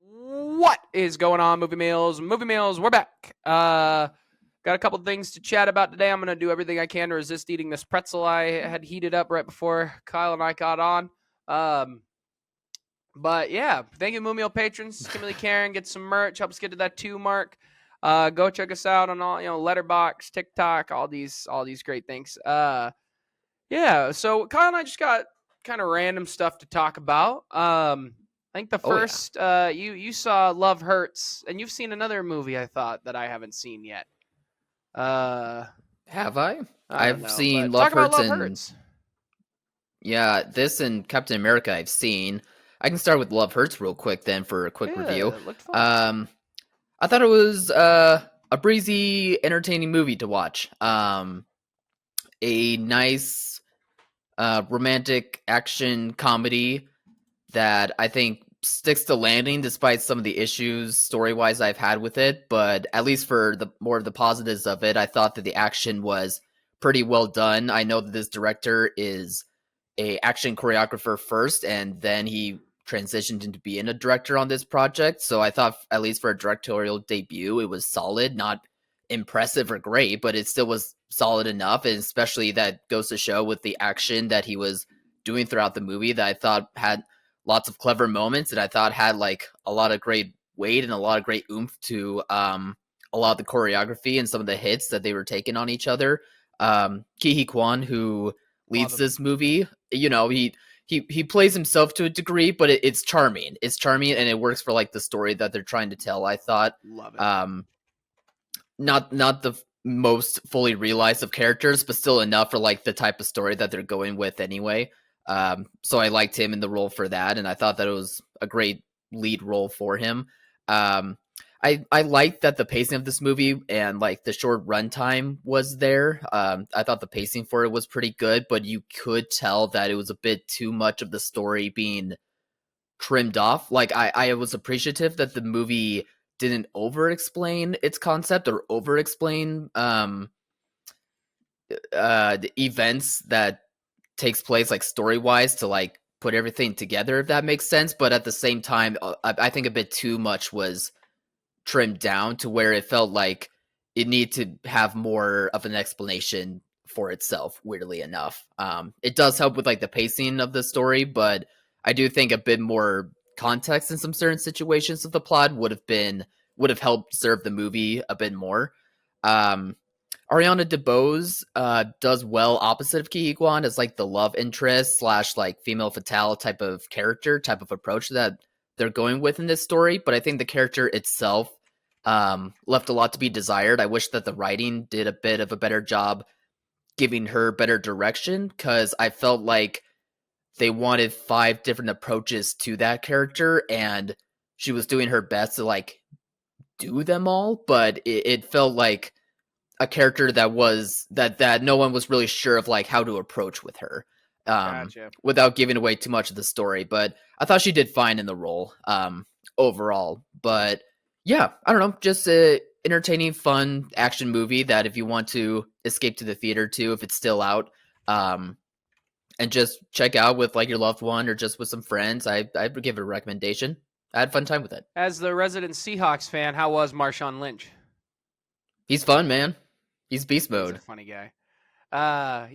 What is going on, Movie Meals? Movie Meals, we're back. Got a couple things to chat about today. I'm going to do everything I can to resist eating this pretzel I had heated up right before Kyle and I got on. But yeah, thank you, Movie Meal patrons. Kimberly Karen, get some merch, help us get to that 2 mark. Go check us out on all, Letterbox, TikTok, all these great things. Yeah, so Kyle and I just got kind of random stuff to talk about. I think the first you saw Love Hurts, and you've seen another movie I thought that I haven't seen yet. Have I? I've seen Love talk about Hurts Love and Hurts. this and Captain America I've seen. I can start with Love Hurts real quick then for a quick review. Looked fun. I thought it was a breezy, entertaining movie to watch. A nice romantic action comedy that I think sticks to landing despite some of the issues story-wise I've had with it, but at least for the more of the positives of it, I thought that the action was pretty well done. I know that this director is a action choreographer first, and then he transitioned into being a director on this project. So I thought, at least for a directorial debut, it was solid, not impressive or great, but it still was solid enough. And especially that goes to show with the action that he was doing throughout the movie that I thought had lots of clever moments that I thought had like a lot of great weight and a lot of great oomph to a lot of the choreography and some of the hits that they were taking on each other. Ki Kwan, who leads this movie, he plays himself to a degree, but it's charming. It's charming, and it works for like the story that they're trying to tell. I thought, Love it. Not the most fully realized of characters, but still enough for like the type of story that they're going with anyway. So I liked him in the role for that, and I thought that it was a great lead role for him. I liked that the pacing of this movie and like the short runtime was there. I thought the pacing for it was pretty good, but you could tell that it was a bit too much of the story being trimmed off. Like I was appreciative that the movie didn't over explain its concept or over explain the events that takes place like story wise to like put everything together, if that makes sense. But at the same time, I think a bit too much was trimmed down to where it felt like it needed to have more of an explanation for itself, weirdly enough. It does help with like the pacing of the story, but I do think a bit more context in some certain situations of the plot would have helped serve the movie a bit more. Ariana DeBose does well opposite of Ki Kwan as like the love interest slash like female fatale type of character, type of approach that they're going with in this story. But I think the character itself left a lot to be desired. I wish that the writing did a bit of a better job giving her better direction, because I felt like they wanted 5 different approaches to that character, and she was doing her best to like do them all, but it felt like a character that was that no one was really sure of like how to approach with her, Gotcha. without giving away too much of the story. But I thought she did fine in the role overall. But yeah, I don't know, just a entertaining, fun action movie that if you want to escape to the theater too, if it's still out, and just check out with like your loved one or just with some friends, I'd give it a recommendation. I had a fun time with it. As the resident Seahawks fan, how was Marshawn Lynch? He's fun, man. He's beast mode. He's a funny guy.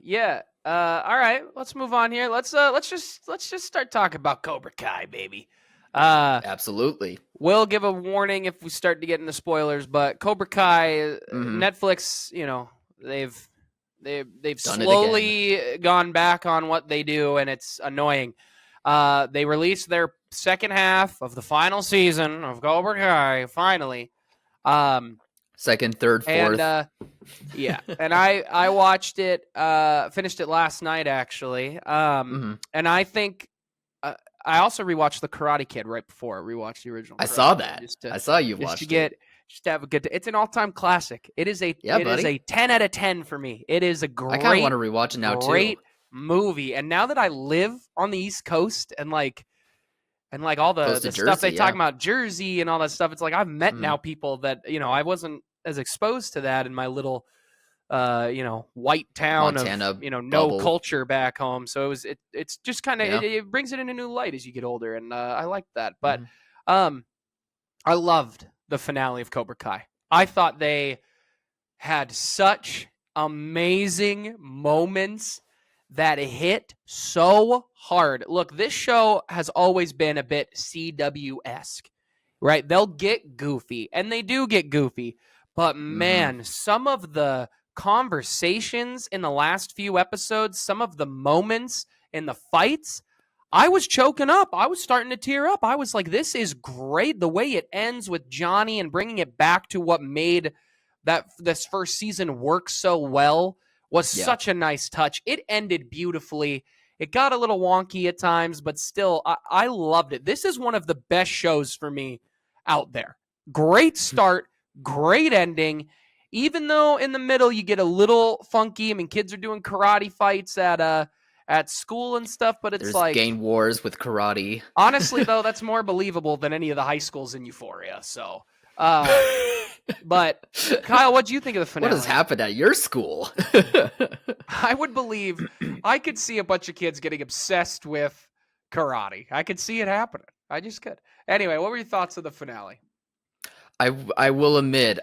Yeah. All right, let's move on here. Let's just start talking about Cobra Kai, baby. Absolutely. We'll give a warning if we start to get into spoilers, but Cobra Kai, Netflix, they've slowly gone back on what they do, and it's annoying. They released their second half of the final season of Cobra Kai, finally. Second, third, fourth. And yeah, and I watched it, finished it last night actually. And I think I also rewatched The Karate Kid right before I rewatched the original. I saw that. I saw you watched it. Just to have a good. It's an all-time classic. It is a 10 out of 10 for me. It is a great. I kind of want to rewatch it now too. Great movie. And now that I live on the East Coast and all the Jersey, stuff they talk about, Jersey and all that stuff, it's like I've met now people that I wasn't as exposed to that in my little white town Montana of no bubble. culture back home. So it's just kind of it brings it in a new light as you get older, and I like that. But I loved the finale of Cobra Kai. I thought they had such amazing moments that hit so hard. Look, this show has always been a bit CW-esque, right? They'll get goofy, and they do get goofy. But Mm-hmm. man, some of the conversations in the last few episodes, some of the moments in the fights, I was choking up. I was starting to tear up. I was like, this is great. The way it ends with Johnny and bringing it back to what made this first season work so well was Yeah. such a nice touch. It ended beautifully. It got a little wonky at times, but still, I loved it. This is one of the best shows for me out there. Great start, great ending. Even though in the middle you get a little funky. I mean, kids are doing karate fights at school and stuff, but it's There's like, gang wars with karate. honestly though, that's more believable than any of the high schools in Euphoria. So, but Kyle, what do you think of the What finale? has happened at your school? I would believe I could see a bunch of kids getting obsessed with karate. I could see it happening. I just could. Anyway, what were your thoughts of the finale? I will admit,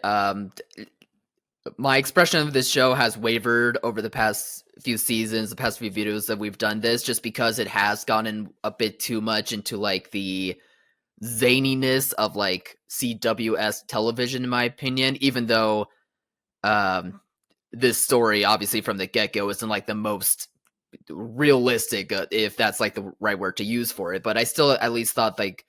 my expression of this show has wavered over the past few seasons, the past few videos that we've done this, just because it has gotten a bit too much into like the zaniness of like CWS television, in my opinion. Even though this story, obviously from the get go, isn't like the most realistic, if that's like the right word to use for it. But I still at least thought like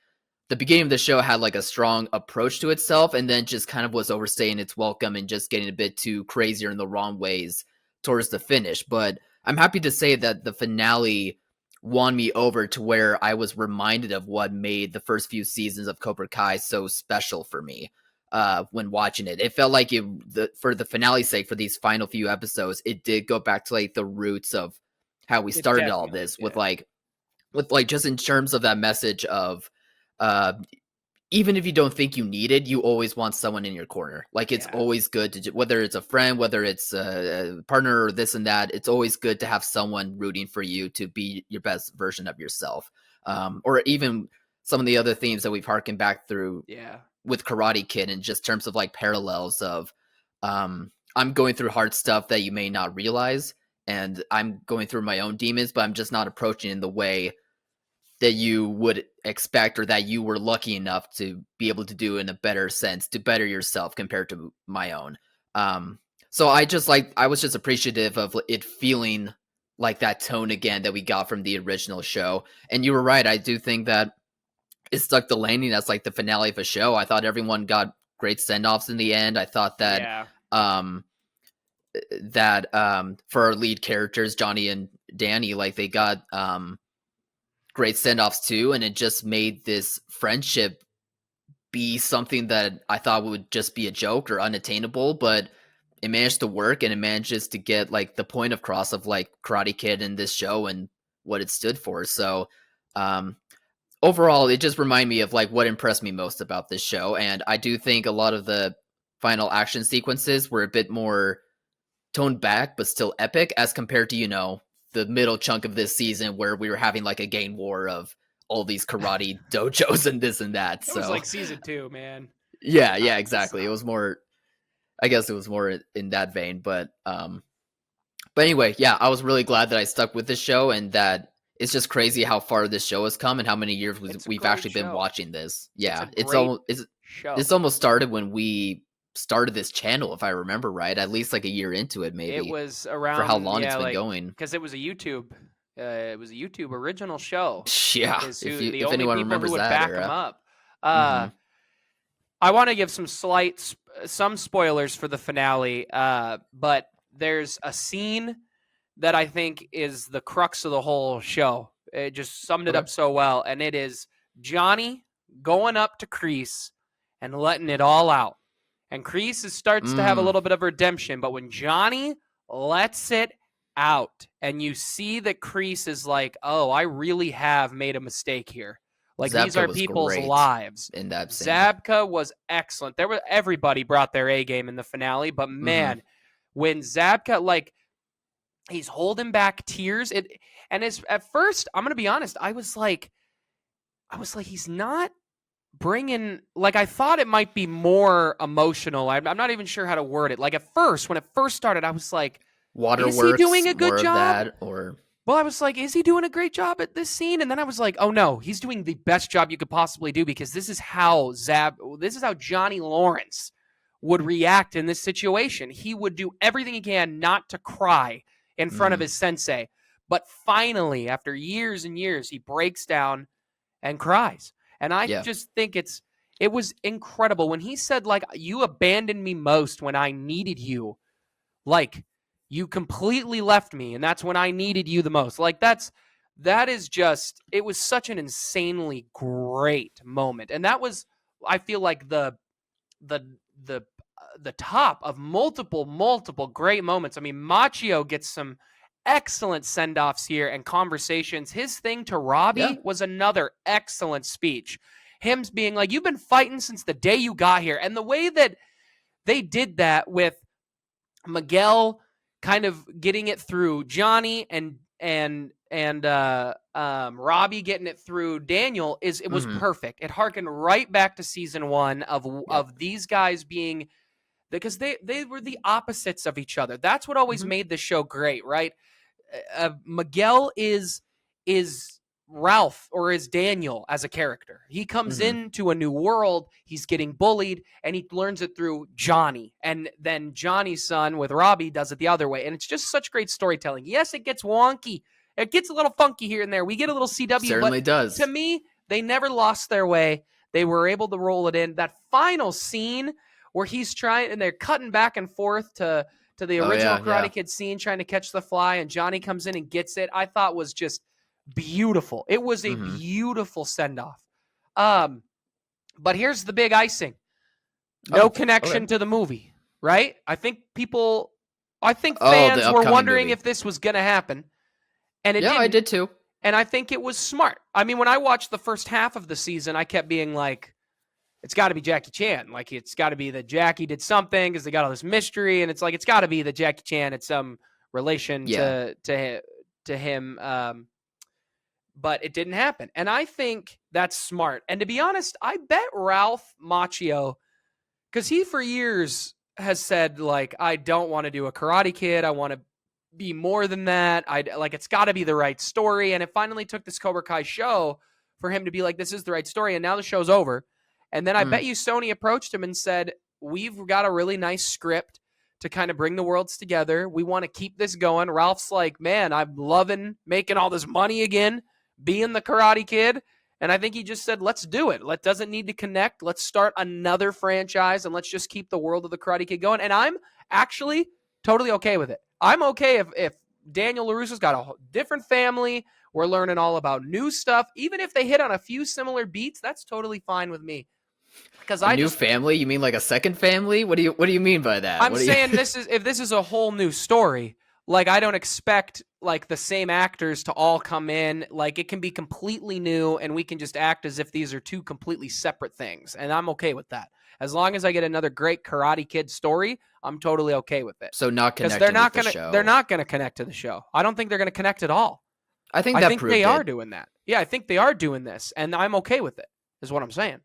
the beginning of the show had like a strong approach to itself, and then just kind of was overstaying its welcome and just getting a bit too crazier in the wrong ways towards the finish. But I'm happy to say that the finale won me over to where I was reminded of what made the first few seasons of Cobra Kai so special for me. When watching it, it felt like for the finale's sake, for these final few episodes, it did go back to like the roots of how we It started all definitely this did. with like just in terms of that message of uh even if you don't think you need it, you always want someone in your corner. Like it's Yeah. always good to whether it's a friend, whether it's a partner or this and that, it's always good to have someone rooting for you to be your best version of yourself. Or even some of the other themes that we've harkened back through Yeah. with Karate Kid, in just terms of like parallels of I'm going through hard stuff that you may not realize, and I'm going through my own demons, but I'm just not approaching in the way that you would expect, or that you were lucky enough to be able to do in a better sense, to better yourself compared to my own. So I was just appreciative of it feeling like that tone again that we got from the original show. And you were right, I do think that it stuck the landing as like the finale of a show. I thought everyone got great send-offs in the end. I thought that Yeah. um for our lead characters, Johnny and Danny, like they got great send-offs too, and it just made this friendship be something that I thought would just be a joke or unattainable, but it managed to work, and it manages to get like the point across of like Karate Kid in this show and what it stood for. So um overall, it just reminded me of like what impressed me most about this show, and I do think a lot of the final action sequences were a bit more toned back but still epic as compared to, the middle chunk of this season where we were having like a gang war of all these karate dojos and this and that. It was So like season 2, man. yeah, It's exactly. It was more, I guess it was more in that vein, but anyway, yeah, I was really glad that I stuck with this show, and that it's just crazy how far this show has come and how many years it's a we've great actually been show. watching this. It's a Yeah, great show. this almost started when we started this channel, if I remember right, at least like a year into it, It maybe, was for how around, long it's yeah, been like, going. because it was a YouTube original show. Yeah, Is who the if only anyone people who remembers would that back him era. up. Hmm. I want to give some spoilers for the finale, but there's a scene that I think is the crux of the whole show. It just summed it Okay. up so well, and it is Johnny going up to Kreese and letting it all out. And Kreese starts to have a Mm, little bit of redemption, but when Johnny lets it out, and you see that Kreese is like, "Oh, I really have made a mistake here. Like these Zabka are was people's great lives." in that scene. Zabka was excellent. Everybody brought their A game in the finale, but Hmm. man, when Zabka, like, he's holding back tears, at first, I'm gonna be honest, I was like, he's not bringing, like, I thought it might be more emotional. I'm not even sure how to word it. Like, at first, when it first started, I was like, is he doing Waterworks, a good more of job? that, or Well, I was like, is he doing a great job at this scene? And then I was like, oh no, he's doing the best job you could possibly do, because this is how Johnny Lawrence would react in this situation. He would do everything he can not to cry in front of mm, his sensei. But finally, after years and years, he breaks down and cries. And I yeah, just think it was incredible when he said, like, you abandoned me most when I needed you. Like, you completely left me, and that's when I needed you the most. Like, that is just, it was such an insanely great moment. And that was, I feel like, the the the top of multiple great moments. I mean, Machio gets some excellent send-offs here and conversations. His thing to yeah, Robbie was another excellent speech. Him being like, you've been fighting since the day you got here. And the way that they did that with Miguel kind of getting it through Johnny, and Robbie getting it through Daniel, it was mm-hmm, perfect. It harkened right back to season 1 yep, of these guys being, because they were the opposites of each other. That's what always mm-hmm, made the show great, right? Miguel is Ralph, or is Daniel as a character. He comes mm-hmm, into a new world, he's getting bullied, and he learns it through Johnny. And then Johnny's son with Robbie does it the other way. And it's just such great storytelling. Yes, it gets wonky. It gets a little funky here and there. We get a little CW, but certainly to does. me, they never lost their way. They were able to roll it in. That final scene where he's trying, and they're cutting back and forth to the Oh original yeah, Karate yeah, Kid scene trying to catch the fly, and Johnny comes in and gets it, I thought was just beautiful. It was a mm-hmm. beautiful send off. Um, but here's the big icing: no Oh, okay. connection to the movie, right? I think Oh, the fans were upcoming wondering movie. if this was going to happen, and it Yeah, I didn't. did too. And I think it was smart. I mean, when I watched the first half of the season, I kept being like, it's got to be Jackie Chan. Like, it's got to be that Jackie did something, because they got all this mystery, and it's like, it's got to be that Jackie Chan had some relation Yeah, to him. But it didn't happen, and I think that's smart. And to be honest, I bet Ralph Macchio, because he for years has said, like, I don't want to do a Karate Kid. I want to be more than that. I like, it's got to be the right story. And it finally took this Cobra Kai show for him to be like, this is the right story. And now the show's over. And then I mm, bet you Sony approached him and said, we've got a really nice script to kind of bring the worlds together. We want to keep this going. Ralph's like, man, I'm loving making all this money again, being the Karate Kid. And I think he just said, let's do it. Let doesn't need to connect. Let's start another franchise, and let's just keep the world of the Karate Kid going. And I'm actually totally okay with it. I'm okay if Daniel LaRusso's got a different family. We're learning all about new stuff. Even if they hit on a few similar beats, that's totally fine with me. Because a new family? You mean like a second family? What do you mean by that? I'm What do you? saying, if this is a whole new story, like, I don't expect, like, the same actors to all come in. Like, it can be completely new, and we can just act as if these are two completely separate things, and I'm okay with that. As long as I get another great Karate Kid story, I'm totally okay with it. So not Because connecting with the they're show. not gonna connect to the show. I don't think they're gonna connect at all. I think I that think they proved are it. doing that. Yeah, I think they are doing this, and I'm okay with it, is what I'm saying.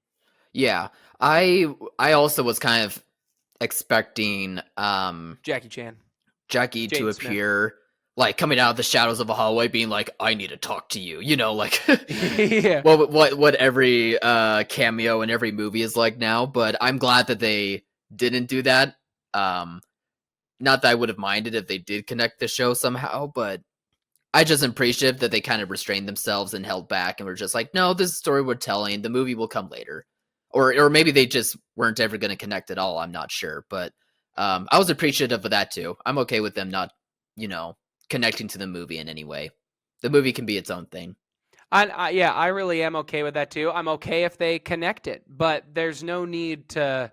Yeah, I also was kind of expecting Jackie Chan, Jackie to Jaden Smith. appear like coming out of the shadows of a hallway, being like, "I need to talk to you." You know, like Yeah. what every cameo in every movie is like now. But I'm glad that they didn't do that. Um, Not that I would have minded if they did connect the show somehow, but I just appreciate that they kind of restrained themselves and held back and were just like, no, this is a story we're telling. The movie will come later. Or maybe they just weren't ever going to connect at all. I'm not sure. But I was appreciative of that too. I'm okay with them not, you know, connecting to the movie in any way. The movie can be its own thing. Yeah, I really am okay with that too. I'm okay if they connect it, but there's no need to,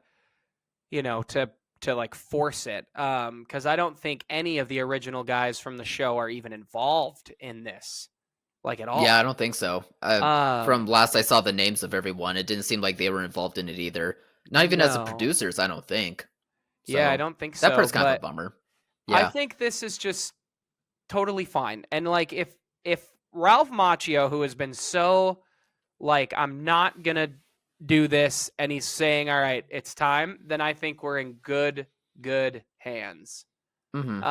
you know, to like force it. Because I don't think any of the original guys from the show are even involved in this, like, at Yeah, I all. don't think so. From Um, last I saw the names of everyone, it didn't seem like they were involved in it either. Not even as the no, producers, I don't think. yeah, I So don't think that so. part's kind of a But bummer. I Yeah. think this is just totally fine. And like, if Ralph Macchio, who has been so, like, I'm not gonna do this and he's saying, all right, it's time, then I think we're in good hands. Even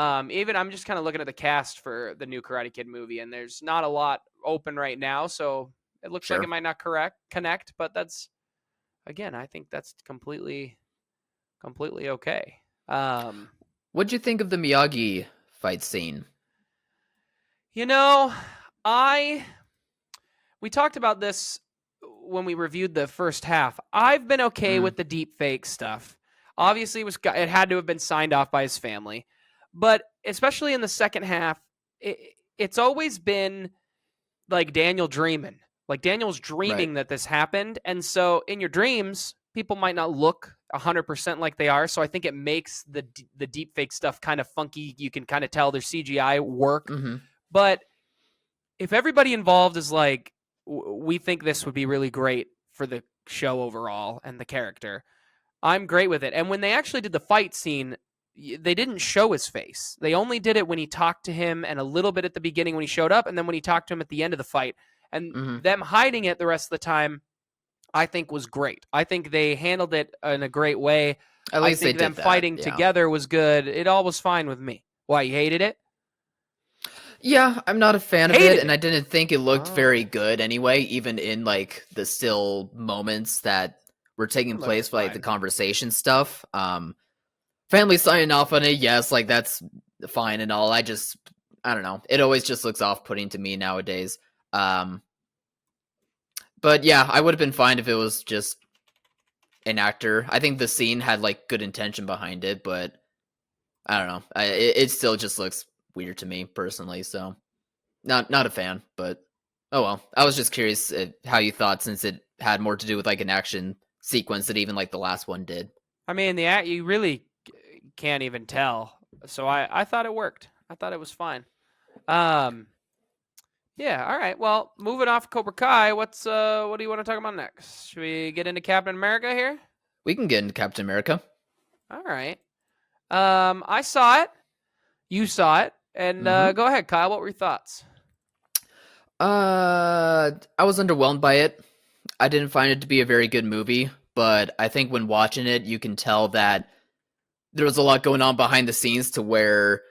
I'm just kind of looking at the cast for the new Karate Kid movie, and there's not a lot open right now, so it looks like it Sure. might not connect, but that's, again, I think that's completely okay. What'd you think of the Miyagi fight scene? You know, we talked about this when we reviewed the first half. I've been okay with the deep fake stuff. Obviously, it had to have been signed off by his family, but especially in the second half, it's always been like Daniel dreaming. Like Daniel's dreaming Right. that this happened, and so in your dreams, people might not look 100% like they are. So I think it makes the deep fake stuff kind of funky. You can kind of tell their CGI work, but if everybody involved is like, we think this would be really great for the show overall and the character, I'm great with it. And when they actually did the fight scene, they didn't show his face. They only did it when he talked to him and a little bit at the beginning when he showed up, and then when he talked to him at the end of the fight. And them hiding it the rest of the time, I think was great. I think they handled it in a great way. At least I think they them did that. fighting Yeah. together was good. It all was fine with me. Why, you hated it? Yeah, I'm not a fan of Hated it, and I didn't think it looked very Oh. good anyway, even in like the still moments that were taking Looked place for like the fine. conversation stuff. Family signing off on it, yes, like that's fine and all. I don't know. It always just looks off-putting to me nowadays. But yeah, I would have been fine if it was just an actor. I think the scene had like good intention behind it, but I don't know. It still just looks weird to me personally, so not a fan, but oh well. I was just curious how you thought, since it had more to do with like an action sequence that even like the last one did. I mean, you really can't even tell. So I thought it worked. I thought it was fine. Yeah, all right. Well, moving off Cobra Kai, what do you want to talk about next? Should we get into Captain America here? We can get into Captain America. All right. I saw it. You saw it. And go ahead, Kyle. What were your thoughts? I was underwhelmed by it. I didn't find it to be a very good movie, but I think when watching it, you can tell that there was a lot going on behind the scenes to where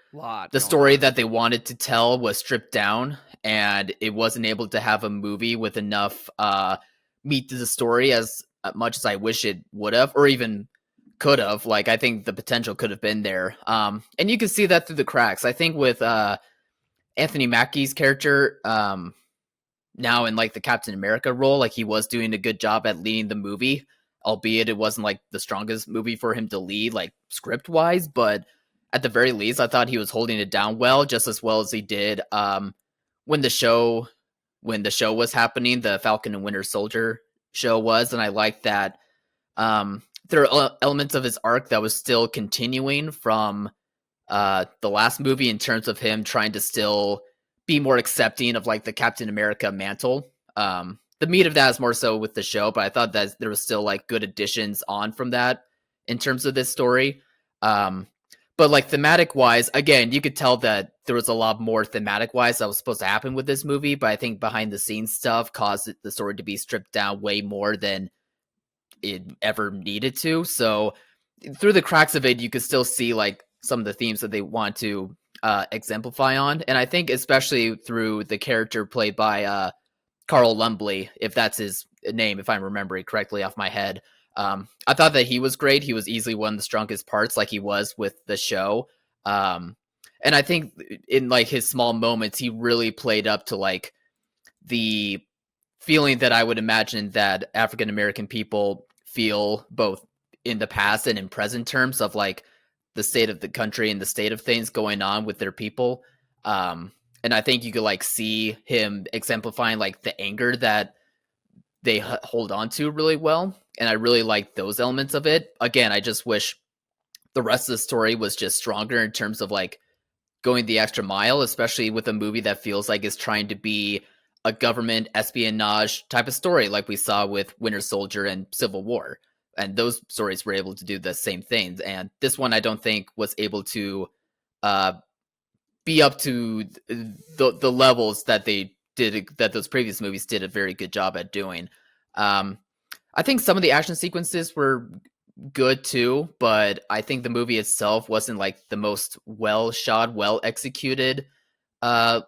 the story that they wanted to tell was stripped down, and it wasn't able to have a movie with enough meat to the story as much as I wish it would have, or even could have. Like, I think the potential could have been there. And you can see that through the cracks. I think with Anthony Mackie's character, now in like the Captain America role, like he was doing a good job at leading the movie, albeit it wasn't like the strongest movie for him to lead, like script wise, but at the very least, I thought he was holding it down well, just as well as he did when the show was happening, the Falcon and Winter Soldier show was, and I liked that there are elements of his arc that was still continuing from the last movie in terms of him trying to still be more accepting of like the Captain America mantle. The meat of that is more so with the show, but I thought that there was still like good additions on from that in terms of this story. But like thematic wise, again, you could tell that there was a lot more thematic wise that was supposed to happen with this movie, but I think behind the scenes stuff caused the story to be stripped down way more than it ever needed to. So through the cracks of it, you could still see like some of the themes that they want to exemplify on. And I think especially through the character played by Carl Lumbly, if that's his name, if I'm remembering correctly off my head. I thought that he was great. He was easily one of the strongest parts, like he was with the show. And I think in like his small moments, he really played up to like the feeling that I would imagine that African American people feel both in the past and in present terms of like the state of the country and the state of things going on with their people. And I think you could like see him exemplifying like the anger that they hold on to really well. And I really like those elements of it. Again, I just wish the rest of the story was just stronger in terms of like going the extra mile, especially with a movie that feels like it's trying to be a government espionage type of story, like we saw with Winter Soldier and Civil War. And those stories were able to do the same things. And this one, I don't think was able to be up to the levels that they did, that those previous movies did a very good job at doing. I think some of the action sequences were good too, but I think the movie itself wasn't like the most well shot, well executed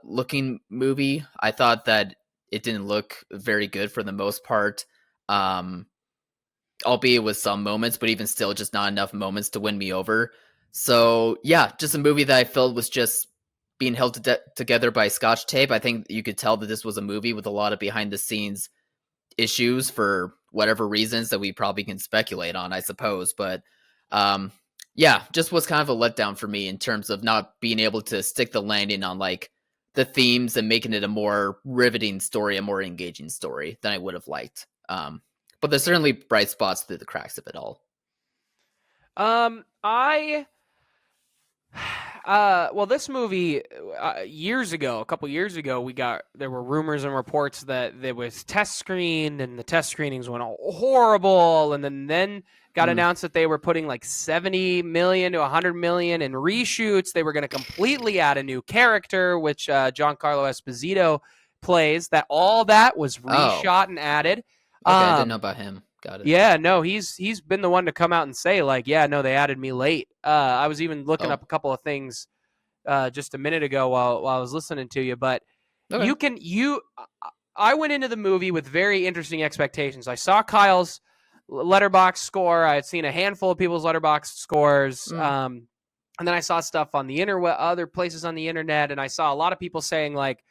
looking movie. I thought that it didn't look very good for the most part. Um albeit with some moments, but even still just not enough moments to win me over. So yeah, just a movie that I felt was just being held together by scotch tape. I think you could tell that this was a movie with a lot of behind the scenes issues for whatever reasons that we probably can speculate on, I suppose. But um, yeah, just was kind of a letdown for me in terms of not being able to stick the landing on like the themes and making it a more riveting story, a more engaging story than I would have liked. But there's certainly bright spots through the cracks of it all. I well, this movie a couple years ago, there were rumors and reports that there was test screened, and the test screenings went all horrible, and then got announced that they were putting like 70 million to 100 million in reshoots. They were going to completely add a new character, which Giancarlo Esposito plays. All that was reshot and added. Okay, I didn't know about him. Got it. Yeah, no, he's been the one to come out and say like, yeah, no, they added me late. I was even looking up a couple of things just a minute ago while I was listening to you, but okay. I went into the movie with very interesting expectations. I saw Kyle's Letterbox score. I had seen a handful of people's Letterbox scores. And then I saw stuff on the internet, other places on the internet, and I saw a lot of people saying like,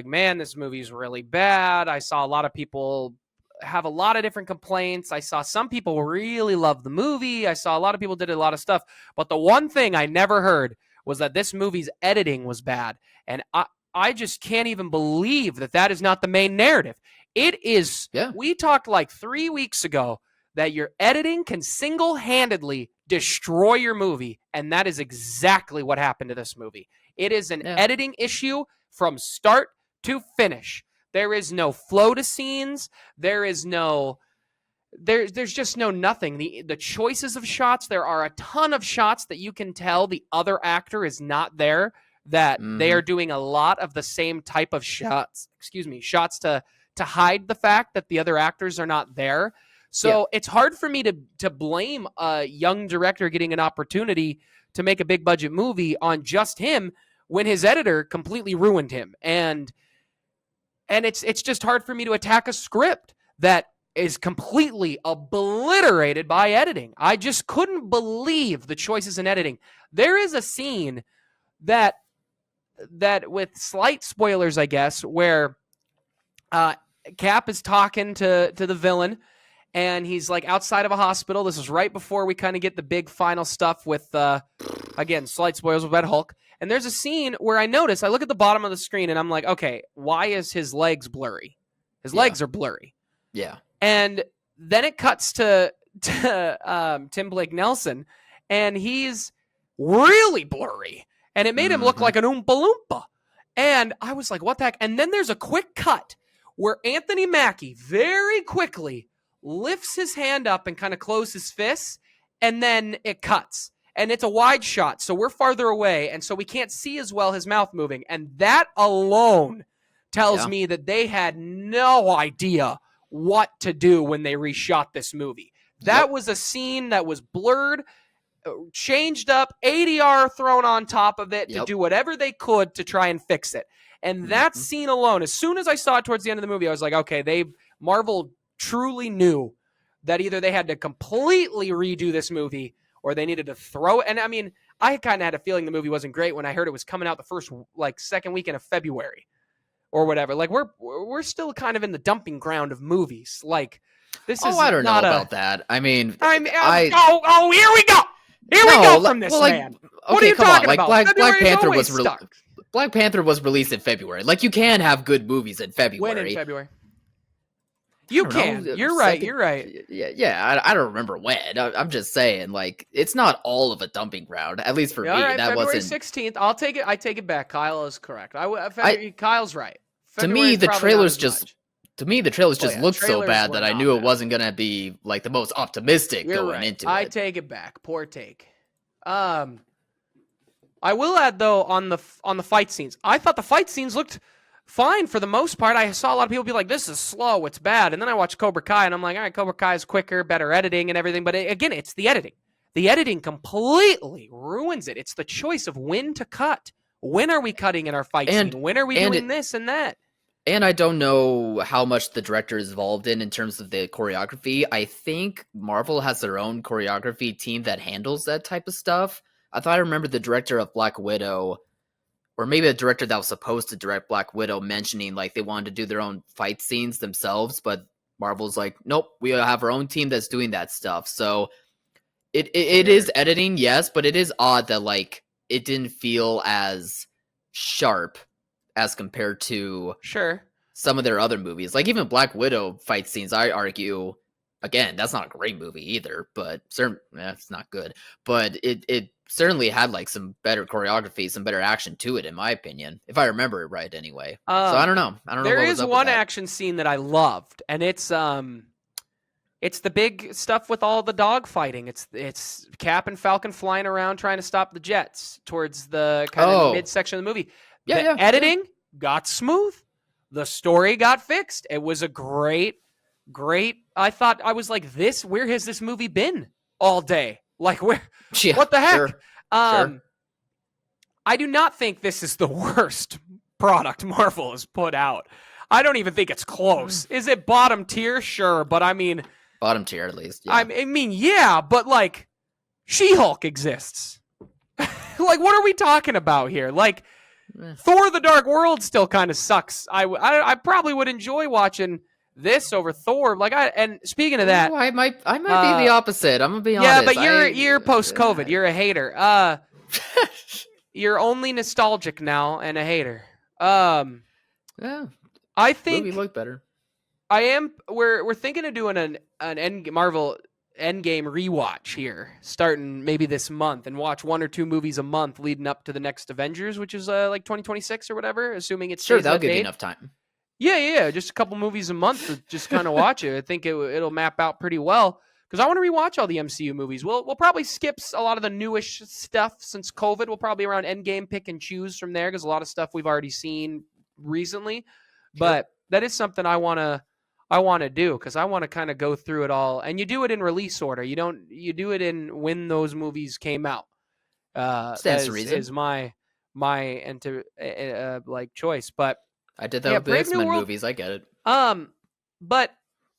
man, this movie's really bad. I saw a lot of people have a lot of different complaints. I saw some people really love the movie. I saw a lot of people did a lot of stuff. But the one thing I never heard was that this movie's editing was bad. And I just can't even believe that is not the main narrative. It is. Yeah. We talked like 3 weeks ago that your editing can single-handedly destroy your movie. And that is exactly what happened to this movie. It is an editing issue from start to finish. There is no flow to scenes. There is no, there's just no nothing. The choices of shots, there are a ton of shots that you can tell the other actor is not there, that they are doing a lot of the same type of shots to hide the fact that the other actors are not there. So it's hard for me to blame a young director getting an opportunity to make a big budget movie on just him when his editor completely ruined him. And it's just hard for me to attack a script that is completely obliterated by editing. I just couldn't believe the choices in editing. There is a scene that with slight spoilers, I guess, where Cap is talking to the villain, and he's like outside of a hospital. This is right before we kind of get the big final stuff with, again, slight spoilers with Red Hulk. And there's a scene where I look at the bottom of the screen and I'm like, okay, why is his legs blurry? His legs are blurry. Yeah. And then it cuts to Tim Blake Nelson, and he's really blurry. And it made him look like an Oompa Loompa. And I was like, what the heck? And then there's a quick cut where Anthony Mackie very quickly lifts his hand up and kind of closes his fists, and then it cuts. And it's a wide shot, so we're farther away, and so we can't see as well his mouth moving. And that alone tells me that they had no idea what to do when they reshot this movie. That was a scene that was blurred, changed up, ADR thrown on top of it to do whatever they could to try and fix it. And that scene alone, as soon as I saw it towards the end of the movie, I was like, okay, Marvel truly knew that either they had to completely redo this movie or they needed to throw it. And I mean, I kind of had a feeling the movie wasn't great when I heard it was coming out the second weekend of February or whatever. Like we're still kind of in the dumping ground of movies. Like this is I don't know about that. I mean, here we go. Here we go from this man. Okay, what are you talking about? Black Panther was released in February. Like you can have good movies in February. When in February? You can. You're right. Yeah. I don't remember when. I'm just saying, like, it's not all of a dumping ground. At least for me, right, that February wasn't. 16th. I'll take it. I take it back. Kyle is correct. Kyle's right. To me, the trailers just looked so bad that I knew it wasn't gonna be like the most optimistic going into it. I take it back. Poor take. I will add though on the fight scenes. I thought the fight scenes looked fine for the most part. I saw a lot of people be like, this is slow, it's bad. And then I watched Cobra Kai, and I'm like, all right, Cobra Kai is quicker, better editing and everything. But again, it's the editing. The editing completely ruins it. It's the choice of when to cut. When are we cutting in our fight scene? When are we doing this and that? And I don't know how much the director is involved in terms of the choreography. I think Marvel has their own choreography team that handles that type of stuff. I thought I remember the director of Black Widow, or maybe the director that was supposed to direct Black Widow, mentioning like they wanted to do their own fight scenes themselves, but Marvel's like, nope, we have our own team that's doing that stuff. So it is editing, yes, but it is odd that like it didn't feel as sharp as compared to some of their other movies. Like even Black Widow fight scenes, I argue, again, that's not a great movie either, but it's not good. But it certainly had like some better choreography, some better action to it, in my opinion, if I remember it right anyway. So I don't know. There is one action scene that I loved, and it's the big stuff with all the dog fighting. It's Cap and Falcon flying around trying to stop the jets towards the kind of midsection of the movie. Editing got smooth. The story got fixed. It was a great. I thought, I was like, where has this movie been all day? Like, where? Yeah, what the heck? Sure. I do not think this is the worst product Marvel has put out. I don't even think it's close. Is it bottom tier? Sure, but I mean, bottom tier at least. Yeah. I mean, yeah, but like, She-Hulk exists. Like, what are we talking about here? Like, Thor: The Dark World still kind of sucks. I probably would enjoy watching this over Thor. Like, and speaking of that, I might be the opposite. I'm gonna be honest. Yeah, but you're post-COVID. You're a hater. You're only nostalgic now and a hater. Yeah, I think movie looked better. I am. We're thinking of doing an Marvel Endgame rewatch here, starting maybe this month, and watch 1 or 2 movies a month leading up to the next Avengers, which is like 2026 or whatever, assuming it's sure. That'll give you enough time. Yeah, just a couple movies a month to just kind of watch it. I think it'll map out pretty well, because I want to rewatch all the MCU movies. We'll probably skip a lot of the newish stuff since COVID. We'll probably around Endgame pick and choose from there, because a lot of stuff we've already seen recently. Sure. But that is something I want to do, because I want to kind of go through it all. And you do it in release order. You do it in when those movies came out. Stands to reason. Is my choice. But I did that with the X-Men movies. I get it. But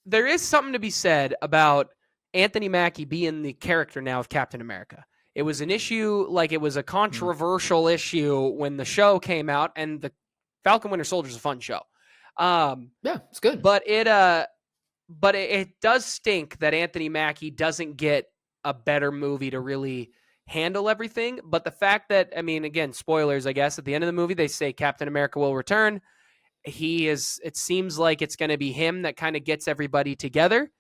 there is something to be said about Anthony Mackie being the character now of Captain America. It was an issue, like it was a controversial issue when the show came out, and the Falcon Winter Soldier is a fun show. Yeah, it's good. But it does stink that Anthony Mackie doesn't get a better movie to really handle everything. But the fact that, I mean, again, spoilers, I guess, at the end of the movie, they say Captain America will return. It seems like it's going to be him that kind of gets everybody together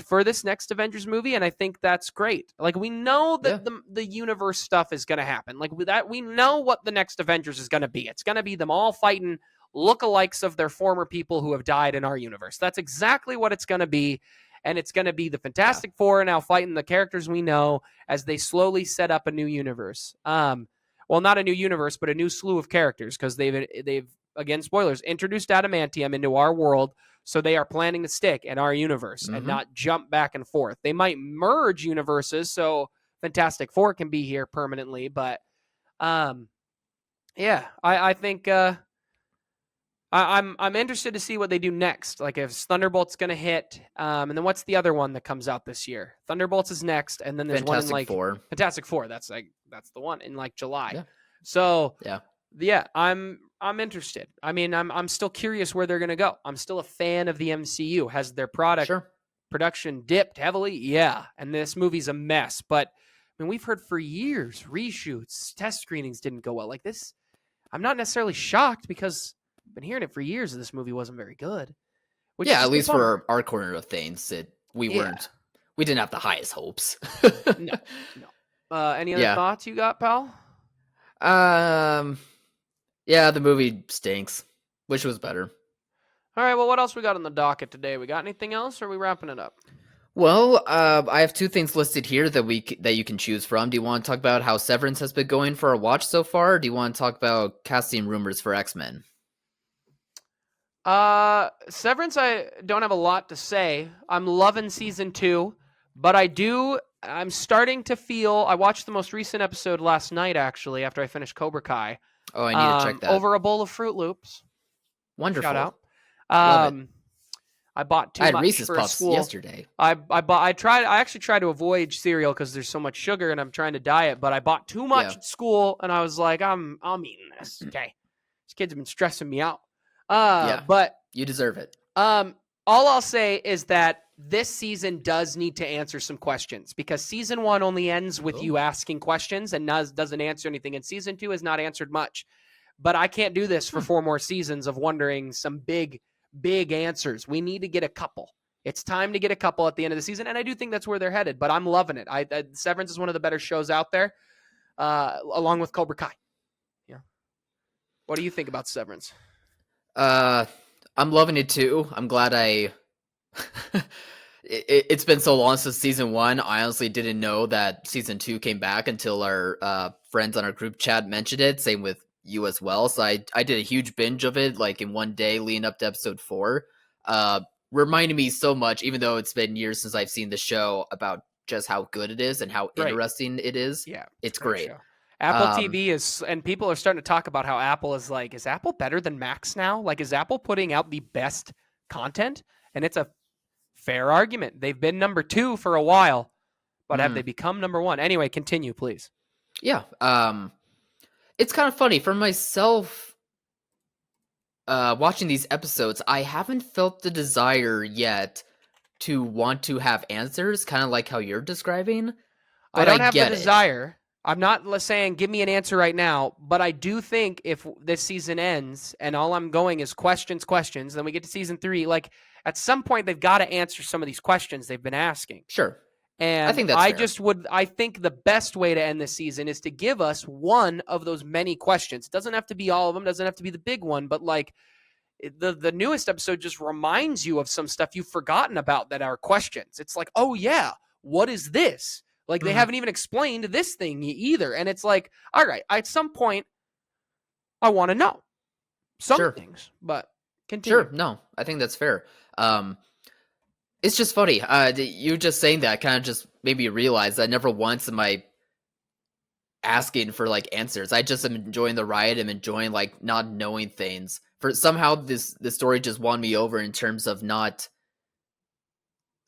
for this next Avengers movie. And I think that's great. Like, we know that the universe stuff is going to happen. Like, with that, we know what the next Avengers is going to be. It's going to be them all fighting lookalikes of their former people who have died in our universe. That's exactly what it's going to be. And it's going to be the Fantastic Four now fighting the characters we know as they slowly set up a new universe. Well, not a new universe, but a new slew of characters, because they've again, spoilers, introduced adamantium into our world. So they are planning to stick in our universe and not jump back and forth. They might merge universes so Fantastic Four can be here permanently. But yeah, I think I'm interested to see what they do next. Like, if Thunderbolt's going to hit, and then what's the other one that comes out this year? Thunderbolts is next, and then there's Fantastic one in Four. Fantastic Four. That's the one in like July. Yeah. So yeah, I'm interested. I mean, I'm still curious where they're going to go. I'm still a fan of the MCU. Has their production dipped heavily? Yeah, and this movie's a mess. But I mean, we've heard for years reshoots, test screenings didn't go well. Like this, I'm not necessarily shocked, because I've been hearing it for years that this movie wasn't very good. At least for our corner of things, we didn't have the highest hopes. No. Any other thoughts you got, pal? Yeah, the movie stinks. Wish it was better. All right, well, what else we got on the docket today? We got anything else, or are we wrapping it up? Well, I have 2 things listed here that you can choose from. Do you want to talk about how Severance has been going for a watch so far, or do you want to talk about casting rumors for X-Men? Severance, I don't have a lot to say. I'm loving season 2, but I'm starting to feel. I watched the most recent episode last night, actually, after I finished Cobra Kai. Oh, I need to check that. Over a bowl of Fruit Loops. Wonderful. Shout out. Love it. I bought too I had much Reese's for Puffs school. yesterday. I actually tried to avoid cereal because there's so much sugar and I'm trying to diet, but I bought too much at school and I was like, I'm eating this. Okay. These kids have been stressing me out. But you deserve it. all I'll say is that this season does need to answer some questions because season 1 only ends with you asking questions and doesn't answer anything. And season 2 has not answered much. But I can't do this for 4 more seasons of wondering some big answers. We need to get a couple. It's time to get a couple at the end of the season, and I do think that's where they're headed. But I'm loving it. Severance is one of the better shows out there, along with Cobra Kai. Yeah. What do you think about Severance? I'm loving it too. I'm glad it's been so long since season 1. I honestly didn't know that season 2 came back until our friends on our group chat mentioned it. Same with you as well. So I did a huge binge of it like in one day leading up to episode 4. Reminding me so much, even though it's been years since I've seen the show, about just how good it is and how interesting it is. Yeah, it's great. Show. Apple TV is, and people are starting to talk about how Apple is like, is Apple better than Max now? Like, is Apple putting out the best content? And it's a fair argument. They've been number 2 for a while, but have they become number 1? Anyway, continue, please. Yeah. It's kind of funny for myself. Watching these episodes, I haven't felt the desire yet to want to have answers, kind of like how you're describing. I don't have the desire. I'm not saying give me an answer right now, but I do think if this season ends and all I'm going is questions, then we get to season 3, like at some point they've got to answer some of these questions they've been asking. Sure. And I think that's fair. I think the best way to end this season is to give us one of those many questions. It doesn't have to be all of them, doesn't have to be the big one, but like the newest episode just reminds you of some stuff you've forgotten about that are questions. It's like, oh yeah, what is this? Like they haven't even explained this thing either. And it's like, all right, at some point I want to know some things, but continue. Sure. No, I think that's fair. It's just funny. You just saying that kind of just made me realize that never once am I asking for like answers. I just am enjoying the ride. I'm enjoying like not knowing things. For somehow the story just won me over in terms of not